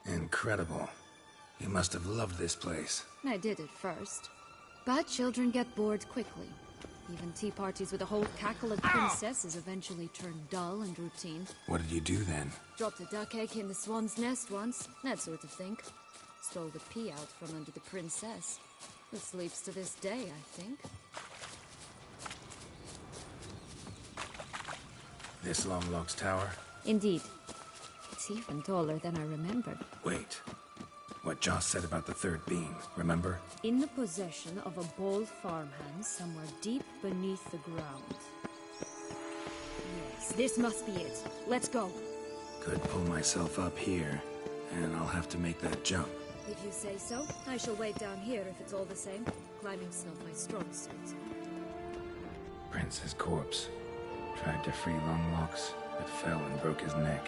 Incredible. You must have loved this place. I did at first. But children get bored quickly. Even tea parties with a whole cackle of princesses eventually turn dull and routine. What did you do then? Dropped a duck egg in the swan's nest once, that sort of thing. Stole the pea out from under the princess. Who sleeps to this day, I think. This Longlock's tower? Indeed. It's even taller than I remembered. Wait. What Joss said about the third beam, remember? In the possession of a bold farmhand somewhere deep beneath the ground. Yes, this must be it. Let's go. Could pull myself up here, and I'll have to make that jump. If you say so, I shall wait down here if it's all the same. Climbing's not my strong suit. Prince's corpse. Tried to free Longlocks, but fell and broke his neck.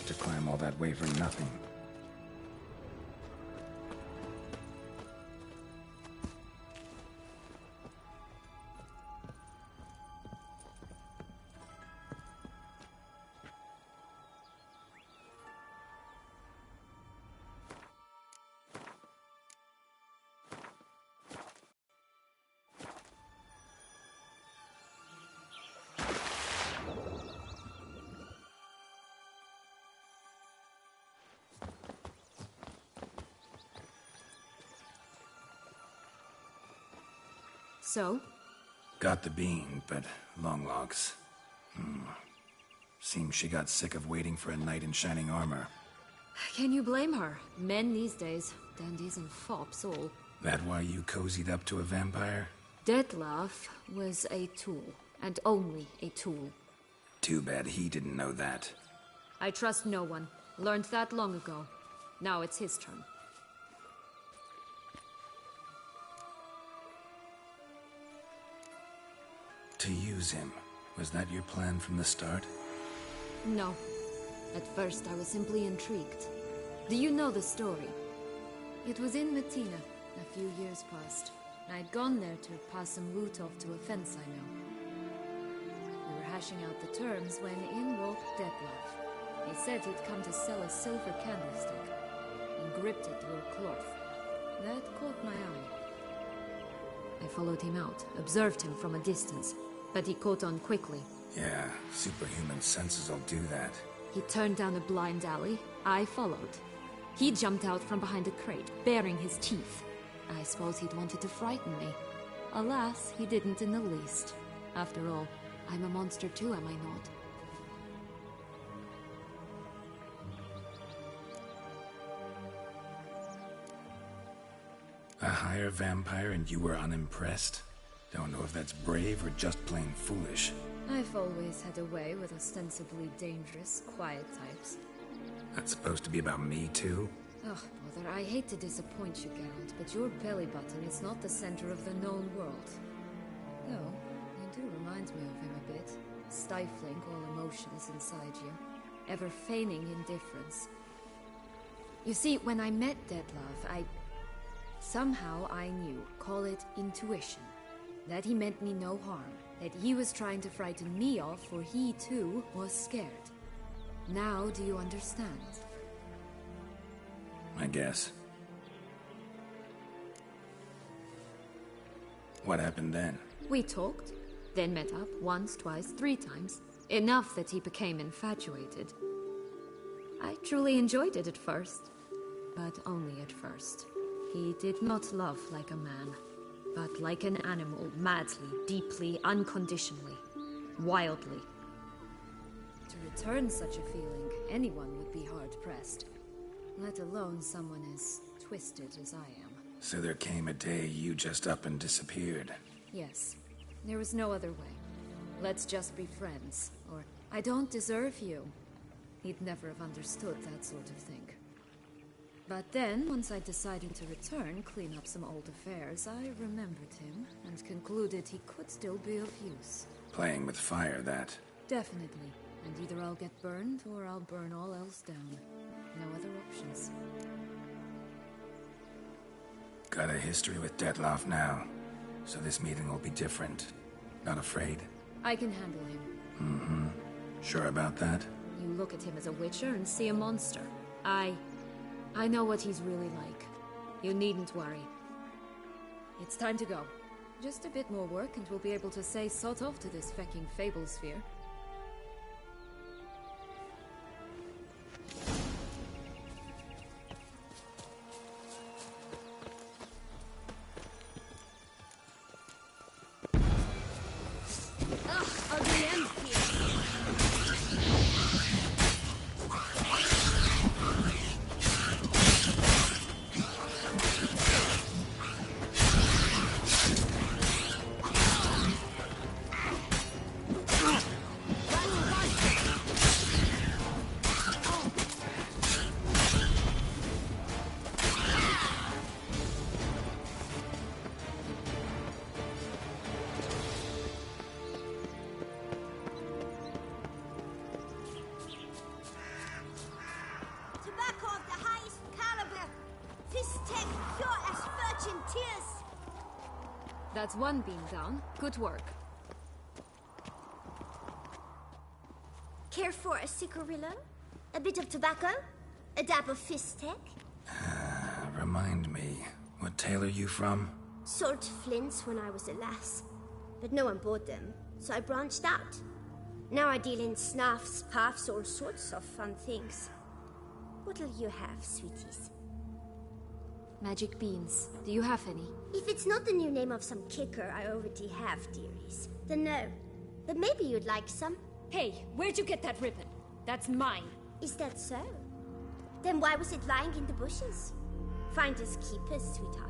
To climb all that way for nothing. So? Got the bean, but Longlocks. Seems she got sick of waiting for a knight in shining armor. Can you blame her? Men these days, dandies and fops all. That why you cozied up to a vampire? Dettlaff was a tool, and only a tool. Too bad he didn't know that. I trust no one. Learned that long ago. Now it's his turn. To use him. Was that your plan from the start? No. At first I was simply intrigued. Do you know the story? It was in Metina, a few years past. I'd gone there to pass some loot off to a fence I know. We were hashing out the terms when in walked Dettlaff. He said he'd come to sell a silver candlestick, and gripped it through a cloth. That caught my eye. I followed him out, observed him from a distance, but he caught on quickly. Yeah, superhuman senses will do that. He turned down a blind alley. I followed. He jumped out from behind a crate, baring his teeth. I suppose he'd wanted to frighten me. Alas, he didn't in the least. After all, I'm a monster too, am I not? A higher vampire and you were unimpressed? Don't know if that's brave or just plain foolish. I've always had a way with ostensibly dangerous, quiet types. That's supposed to be about me too? Ugh, brother, I hate to disappoint you, Geralt, but your belly button is not the center of the known world. Though, you do remind me of him a bit. Stifling all emotions inside you. Ever feigning indifference. You see, when I met Deadlove, somehow I knew, call it intuition, that he meant me no harm, that he was trying to frighten me off, for he too was scared. Now do you understand? I guess. What happened then? We talked, then met up once, twice, 3 times. Enough that he became infatuated. I truly enjoyed it at first, but only at first. He did not love like a man, but like an animal, madly, deeply, unconditionally, wildly. To return such a feeling, anyone would be hard-pressed, let alone someone as twisted as I am. So there came a day you just up and disappeared. Yes, there was no other way. Let's just be friends, or I don't deserve you. He'd never have understood that sort of thing. But then, once I decided to return, clean up some old affairs, I remembered him and concluded he could still be of use. Playing with fire, that. Definitely. And either I'll get burned, or I'll burn all else down. No other options. Got a history with Dettlaff now, so this meeting will be different. Not afraid? I can handle him. Mm-hmm. Sure about that? You look at him as a witcher and see a monster. I know what he's really like. You needn't worry. It's time to go. Just a bit more work and we'll be able to say sod off to this fecking fable sphere. That's one beam down. Good work. Care for a cigarillo? A bit of tobacco? A dab of Fistech? Remind me, what tale are you from? Sold flints when I was a lass, but no one bought them, so I branched out. Now I deal in snuffs, puffs, all sorts of fun things. What'll you have, sweeties? Magic beans. Do you have any? If it's not the new name of some kicker I already have, dearies, then no. But maybe you'd like some. Hey, where'd you get that ribbon? That's mine. Is that so? Then why was it lying in the bushes? Finders keepers, sweetheart.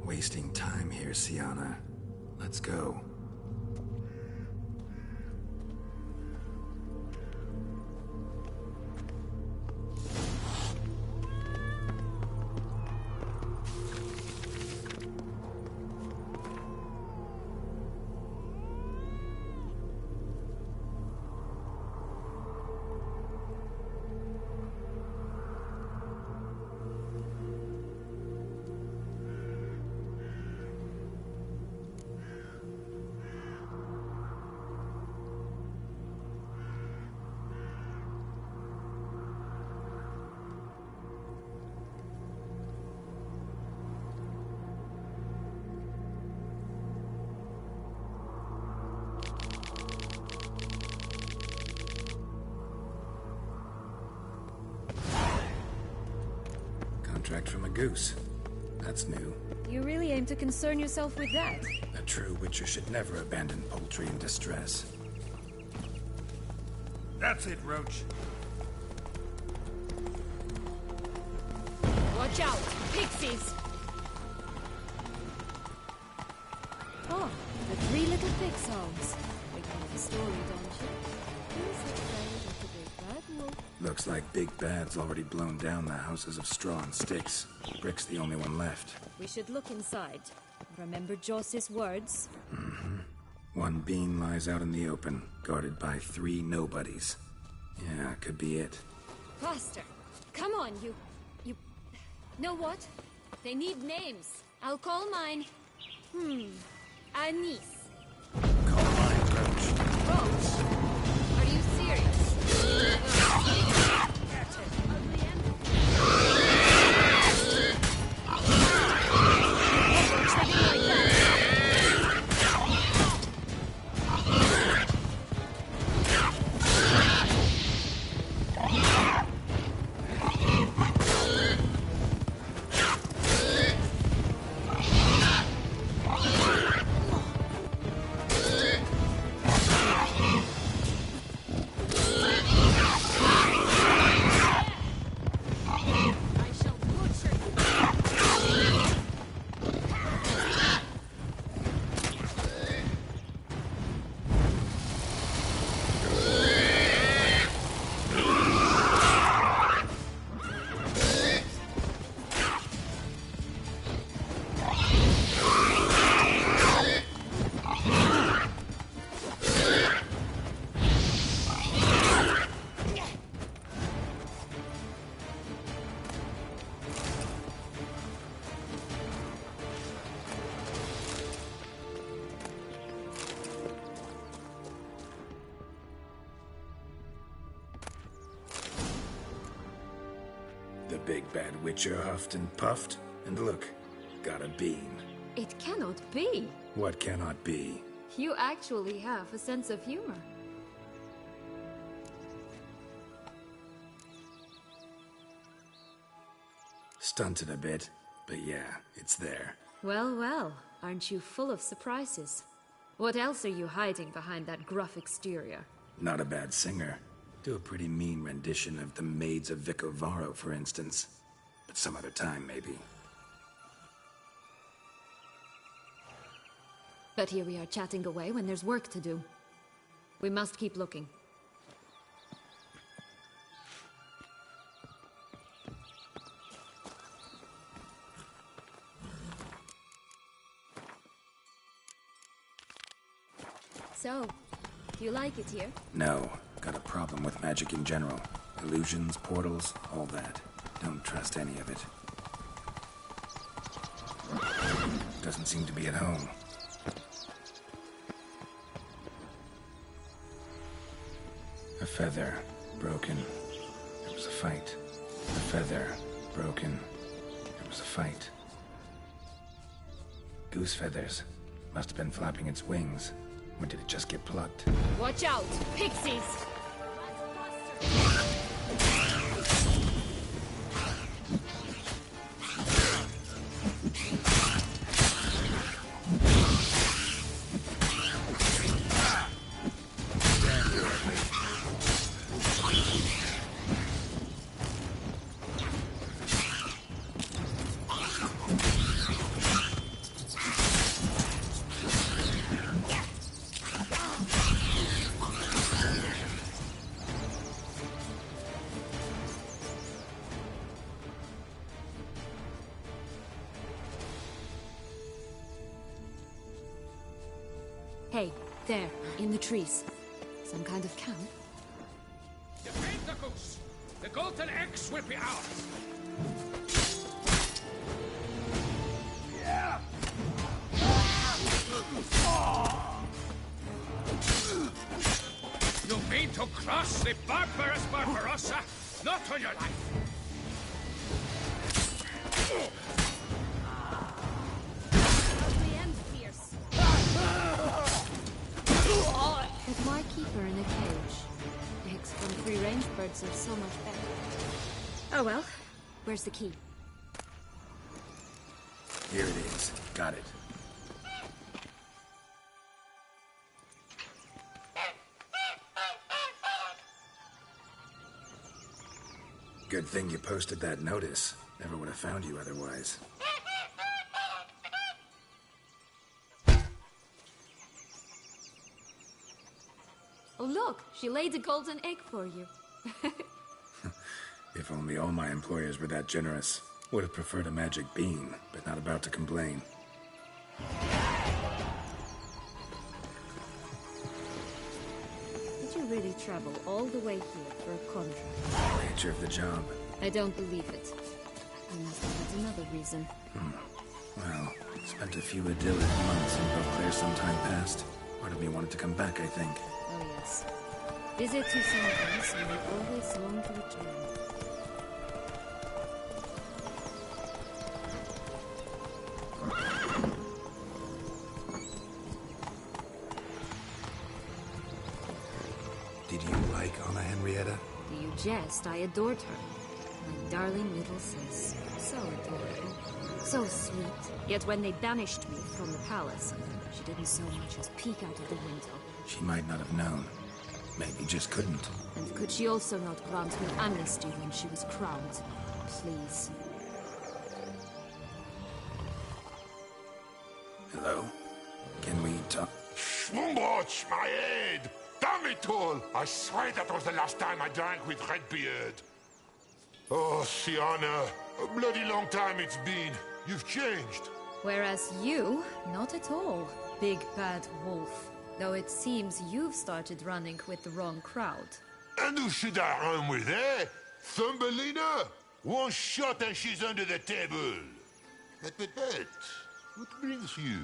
Wasting time here, Sienna. Let's go. contract from a goose. That's new. You really aim to concern yourself with that? A true witcher should never abandon poultry in distress. That's it, Roach. Watch out! Pixies! Oh, the three little pig songs. We know the story, don't you? Who's afraid of the big bad wolf? Looks like Big Bad's already blown down the houses of straw and sticks. Brick's the only one left. We should look inside. Remember Joss's words? One bean lies out in the open, guarded by 3 nobodies. Yeah, could be it. Faster! Come on, you... Know what? They need names. I'll call mine... Anise. Call mine, Roach. Roach? Are you serious? The big bad witcher huffed and puffed, and look, got a bean. It cannot be. What cannot be? You actually have a sense of humor. Stunted a bit, but yeah, it's there. Well, well, aren't you full of surprises? What else are you hiding behind that gruff exterior? Not a bad singer. Do a pretty mean rendition of The Maids of Vicovaro, for instance. But some other time, maybe. But here we are chatting away when there's work to do. We must keep looking. So, do you like it here? No, got a problem with magic in general. Illusions, portals, all that. Don't trust any of it. Doesn't seem to be at home. A feather, broken. There was a fight. A feather, broken. There was a fight. Goose feathers. Must have been flapping its wings. Or did it just get plucked? Watch out! Pixies! Hey, there, in the trees. Some kind of camp? Defend the goose! The golden eggs will be ours! Yeah! You mean to cross the barbarous Barbarossa? Not on your life! But why keep her in a cage? Eggs from free-range birds are so much better. Oh well, where's the key? Here it is. Got it. Good thing you posted that notice. Never would have found you otherwise. Oh look, she laid a golden egg for you. If only all my employers were that generous. Would have preferred a magic bean, but not about to complain. Did you really travel all the way here for a contract? Nature of the job. I don't believe it. You must have had another reason. Well, spent a few idyllic months in Beauclair some time past. Part of me wanted to come back, I think. Oh yes. Visit to some place and you always long to return. Did you like Anna Henrietta? Do you jest? I adored her. My darling little sis. So adorable. So sweet. Yet when they banished me from the palace, she didn't so much as peek out of the window. She might not have known. Maybe just couldn't. And could she also not grant me amnesty when she was crowned? Please. Hello? Can we talk? Schwumbotsch, my head! Damn it all! I swear that was the last time I drank with Redbeard. Oh, Sienna, a bloody long time it's been. You've changed. Whereas you, not at all, big bad wolf. Though it seems you've started running with the wrong crowd. And who should I run with, eh? Thumbelina? One shot and she's under the table. But, what brings you?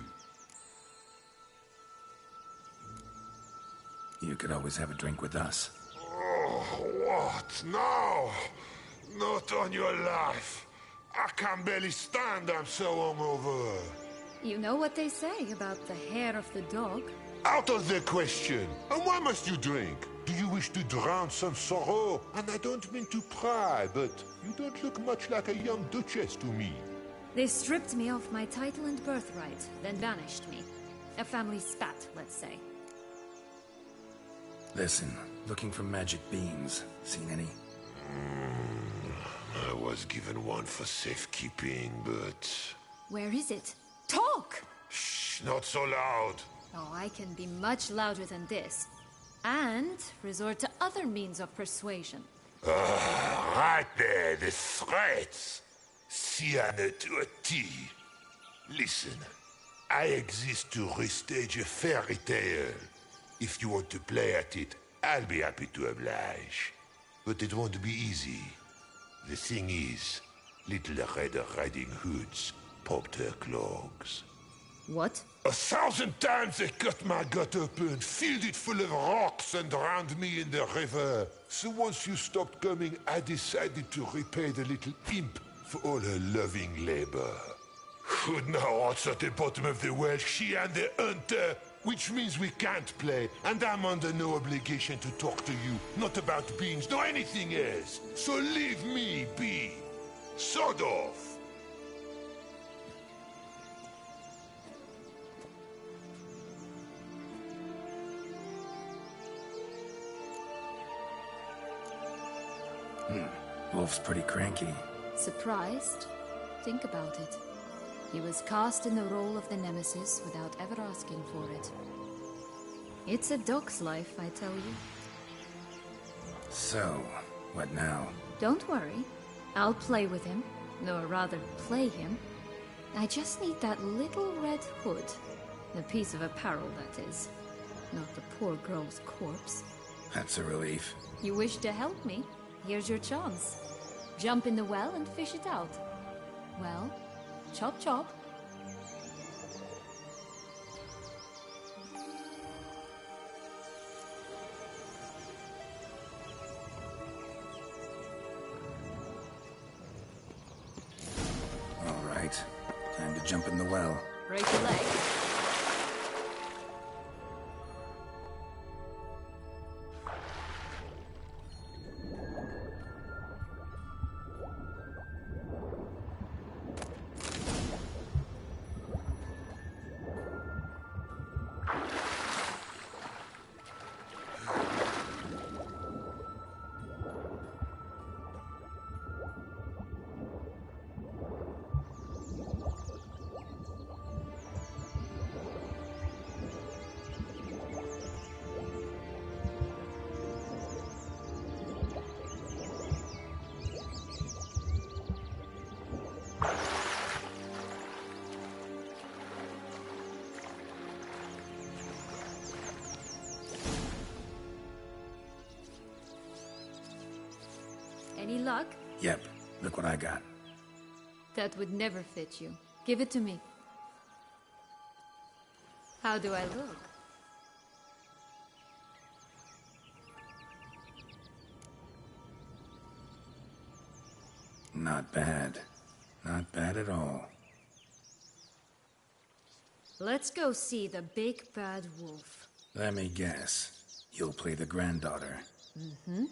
You could always have a drink with us. Oh, what? No! Not on your life. I can barely stand, I'm so hungover. You know what they say about the hair of the dog? Out of the question. And why must you drink? Do you wish to drown some sorrow? And I don't mean to pry, but you don't look much like a young duchess to me. They stripped me of my title and birthright, then banished me. A family spat, let's say. Listen, looking for magic beans. Seen any? I was given one for safekeeping, but... Where is it? Talk! Shh, not so loud. Oh, I can be much louder than this. And resort to other means of persuasion. Right there, the threats. Sienna to a T. Listen, I exist to restage a fairy tale. If you want to play at it, I'll be happy to oblige. But it won't be easy. The thing is, little Red Riding Hoods popped her clogs. What? 1,000 times they cut my gut open, filled it full of rocks and drowned me in the river. So once you stopped coming, I decided to repay the little imp for all her loving labor. Who'd know what's at the bottom of the well? She and the hunter, which means we can't play, and I'm under no obligation to talk to you, not about beans, nor anything else. So leave me be. Sod off. Wolf's pretty cranky. Surprised? Think about it. He was cast in the role of the Nemesis without ever asking for it. It's a dog's life, I tell you. So, what now? Don't worry. I'll play with him. Or rather, play him. I just need that little red hood. The piece of apparel, that is. Not the poor girl's corpse. That's a relief. You wish to help me? Here's your chance. Jump in the well and fish it out. Well, chop chop. All right. Time to jump in the well. Break your leg. Any luck? Yep, look what I got. That would never fit you. Give it to me. How do I look? Not bad. Not bad at all. Let's go see the big bad wolf. Let me guess. You'll play the granddaughter. Mm-hmm.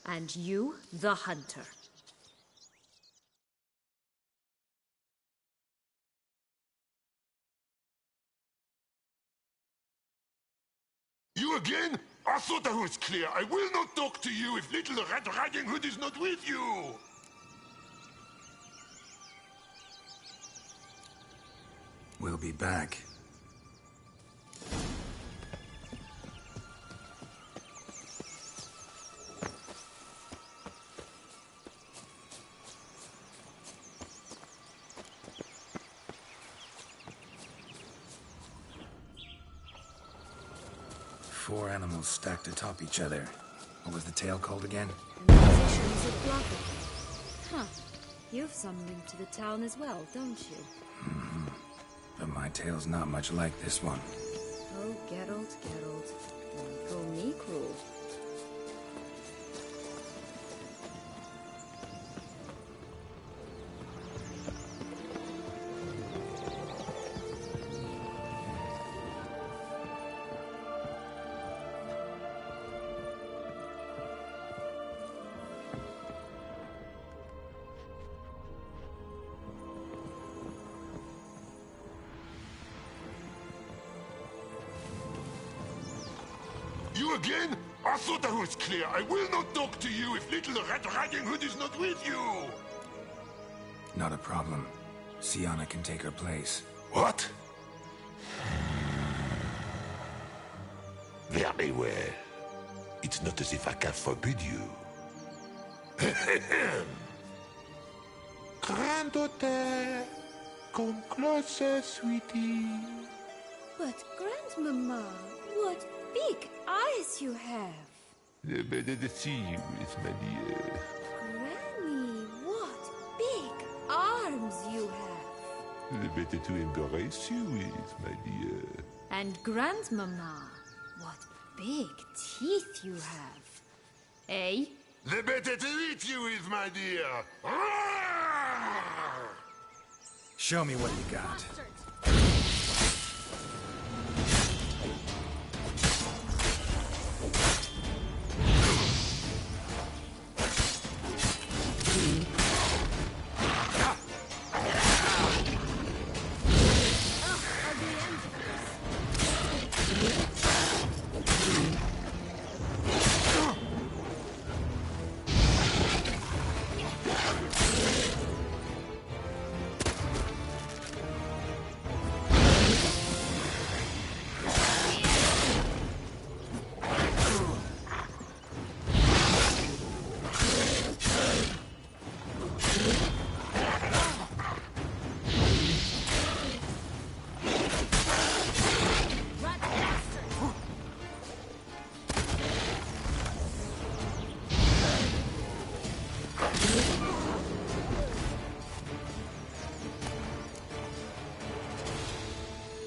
And you, the hunter. You again? I thought I was clear. I will not talk to you if little Red Riding Hood is not with you. We'll be back. Four animals stacked atop each other. What was the tale called again? The musicians of Blood. Huh. You've some link to the town as well, don't you? Mm-hmm. But my tale's not much like this one. Oh, Geralt, Geralt. Don't call me cruel. You again? I thought I was clear. I will not talk to you if little Red Riding Hood is not with you. Not a problem. Sienna can take her place. What? Very well. It's not as if I can forbid you. Granddaughter, come closer, sweetie. But, Grandmama, what big eyes you have! The better to see you with, my dear. Granny, what big arms you have! The better to embrace you with, my dear. And Grandmama, what big teeth you have! Eh? The better to eat you with, my dear. Show me what you got.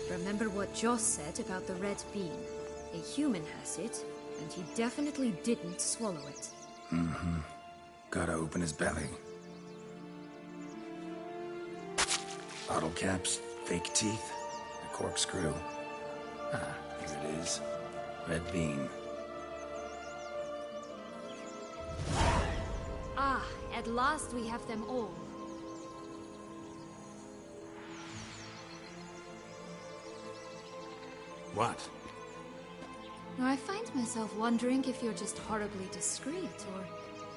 Remember what Joss said about the red bean. A human has it, and he definitely didn't swallow it. Mm-hmm. Gotta open his belly. Bottle caps, fake teeth, a corkscrew. Ah, here it is. Red bean. Ah, at last we have them all. What? I find myself wondering if you're just horribly discreet, or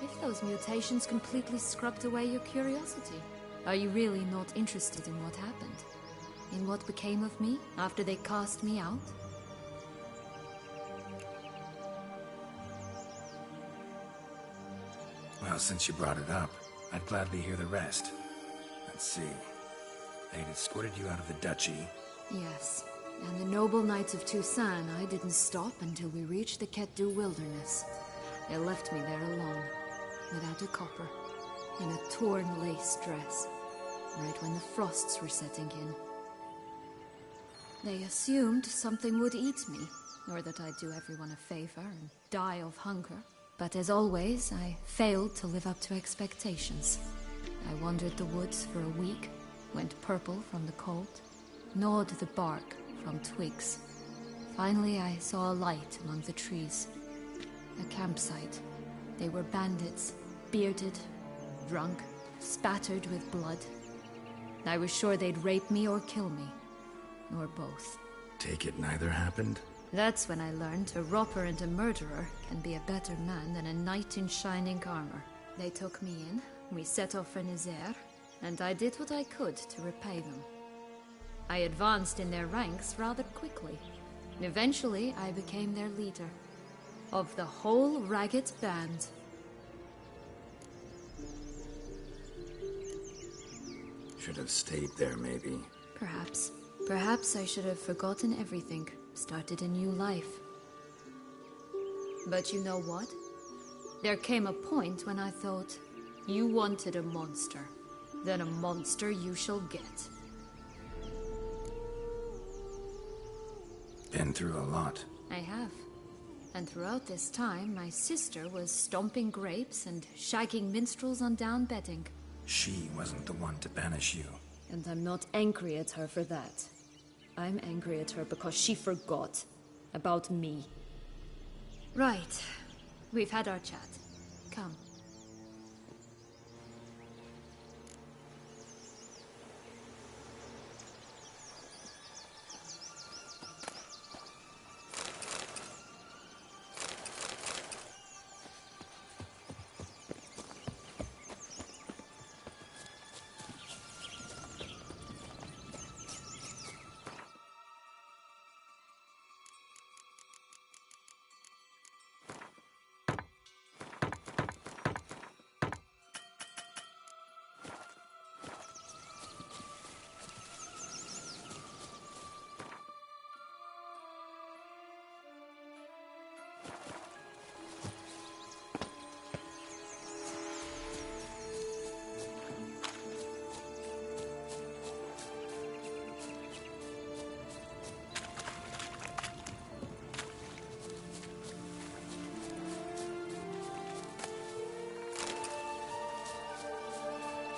if those mutations completely scrubbed away your curiosity. Are you really not interested in what happened? In what became of me after they cast me out? Well, since you brought it up, I'd gladly hear the rest. Let's see. They'd escorted you out of the duchy. Yes. And the noble knights of Toussaint, I didn't stop until we reached the Ketdu wilderness. They left me there alone. without a copper, in a torn lace dress, right when the frosts were setting in. They assumed something would eat me, or that I'd do everyone a favor and die of hunger. But as always, I failed to live up to expectations. I wandered the woods for a week, went purple from the cold, gnawed the bark from twigs. Finally, I saw a light among the trees. A campsite. They were bandits, bearded, drunk, spattered with blood. I was sure they'd rape me or kill me. Or both. Take it neither happened? That's when I learned a robber and a murderer can be a better man than a knight in shining armor. They took me in, we set off for Nazaire, and I did what I could to repay them. I advanced in their ranks rather quickly. Eventually, I became their leader. Of the whole ragged band. Should have stayed there, maybe. Perhaps. Perhaps I should have forgotten everything, started a new life. But you know what? There came a point when I thought, you wanted a monster. Then a monster you shall get. Been through a lot. I have. And throughout this time, my sister was stomping grapes and shagging minstrels on down bedding. She wasn't the one to banish you. And I'm not angry at her for that. I'm angry at her because she forgot about me. Right. We've had our chat. Come.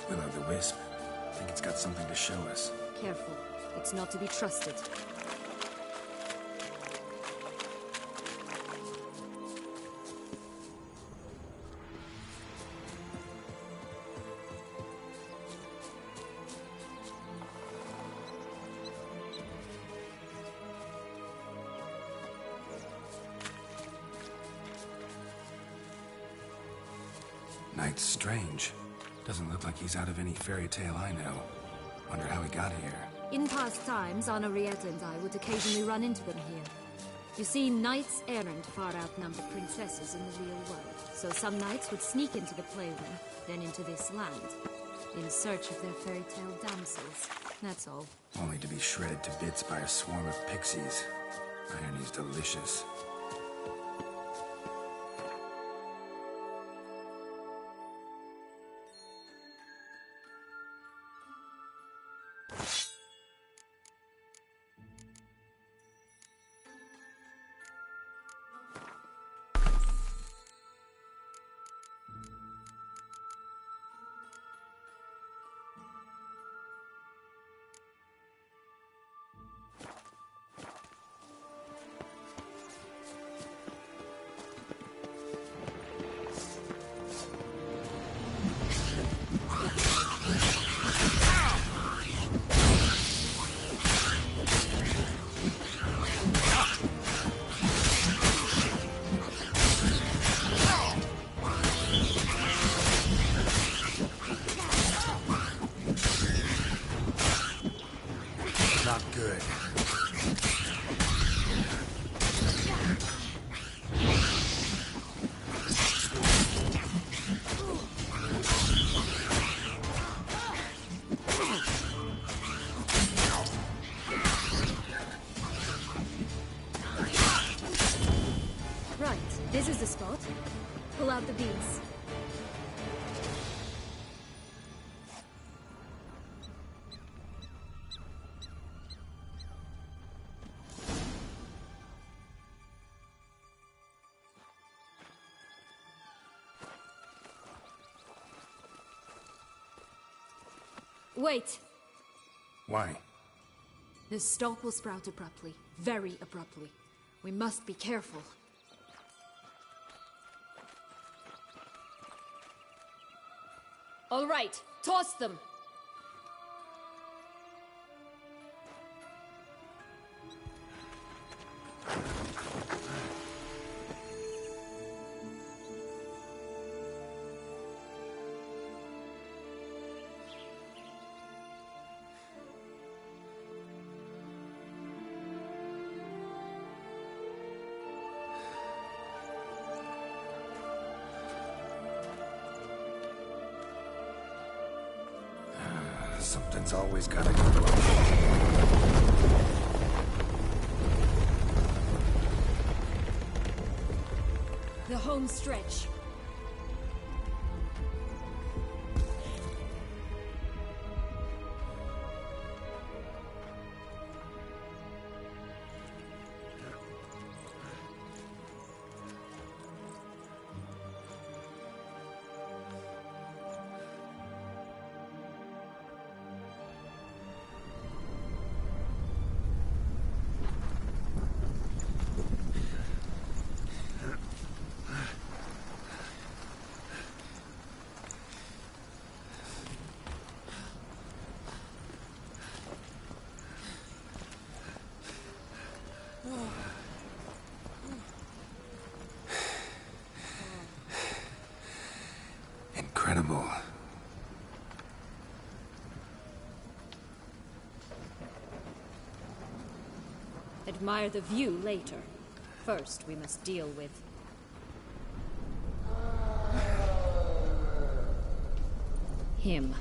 Will-o'-the-wisp. I think it's got something to show us. Careful. It's not to be trusted. Knight's strange. Doesn't look like he's out of any fairy tale I know. Wonder how he got here. In past times, Henrietta and I would occasionally run into them here. You see, knights errant far outnumber princesses in the real world. So some knights would sneak into the playroom, then into this land, in search of their fairy tale damsels. That's all. Only to be shredded to bits by a swarm of pixies. Irony's delicious. Not good. Right, this is the spot. Pull out the beams. Wait! Why? The stalk will sprout abruptly. Very abruptly. We must be careful. All right, toss them! Something's always gotta go wrong. The home stretch. Incredible. Admire the view later. First, we must deal with... him.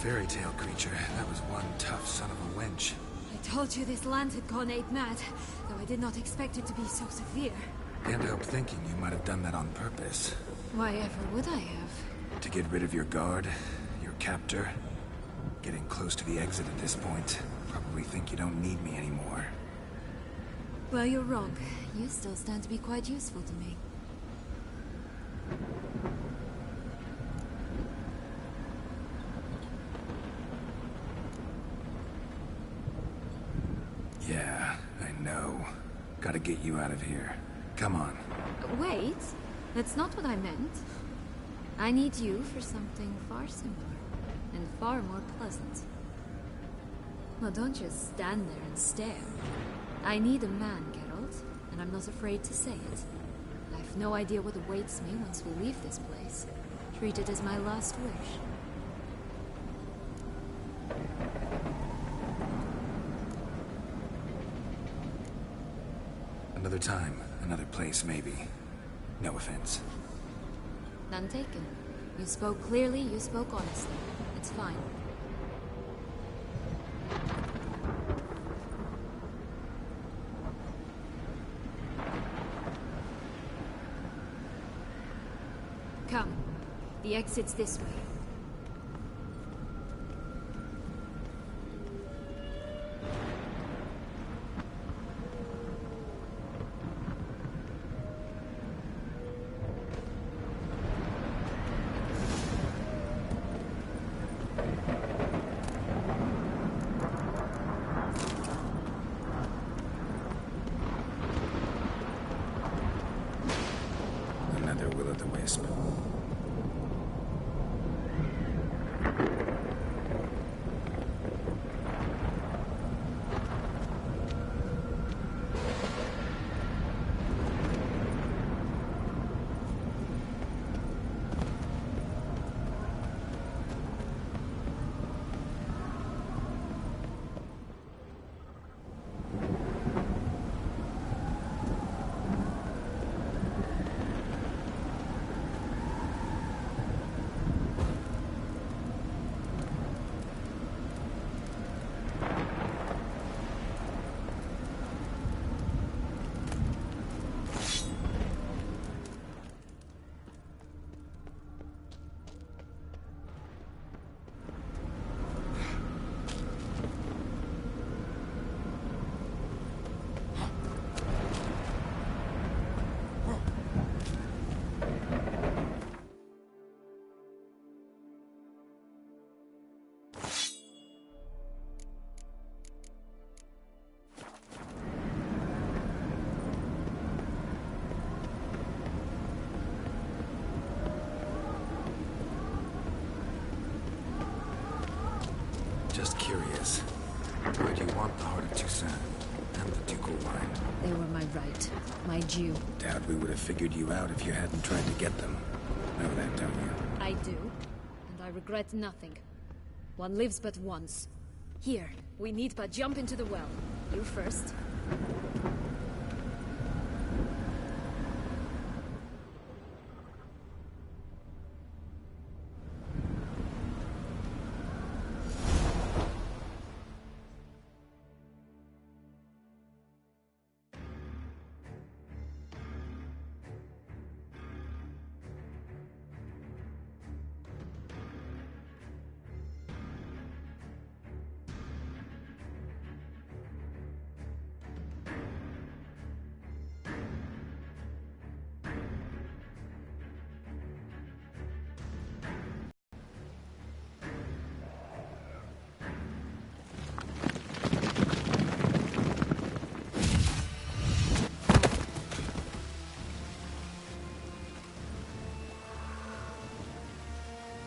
Fairy tale creature. That was one tough son of a wench. I told you this land had gone ape mad, though I did not expect it to be so severe. Can't help thinking you might have done that on purpose. Why ever would I have? To get rid of your guard, your captor. Getting close to the exit at this point. Probably think you don't need me anymore. Well, you're wrong. You still stand to be quite useful to me. Yeah, I know. Gotta get you out of here. Come on. Wait, that's not what I meant. I need you for something far simpler and far more pleasant. Well, don't just stand there and stare. I need a man, Geralt, and I'm not afraid to say it. I've no idea what awaits me once we leave this place. Treat it as my last wish. Another time, another place, maybe. No offense. None taken. You spoke clearly, you spoke honestly. It's fine. Come. The exit's this way. Another will-o'-the-wisp. want the heart of Toussaint and the ducal line. They were my right, my due. Doubt we would have figured you out if you hadn't tried to get them. Know that, don't you? I do, and I regret nothing. One lives but once. Here, we need but jump into the well. You first.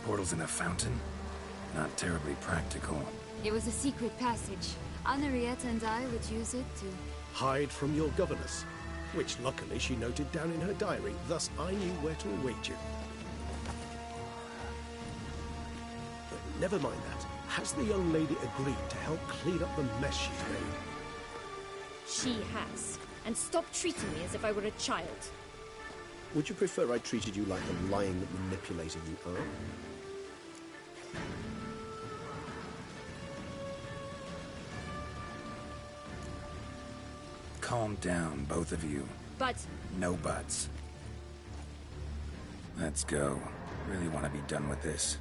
Portals in a fountain? Not terribly practical. It was a secret passage. Henriette and I would use it to... hide from your governess, which luckily she noted down in her diary, thus I knew where to await you. But never mind that. Has the young lady agreed to help clean up the mess she's made? She has. And stop treating me as if I were a child. Would you prefer I treated you like the lying, manipulating you are? Calm down, both of you. But... No buts. Let's go. Really want to be done with this.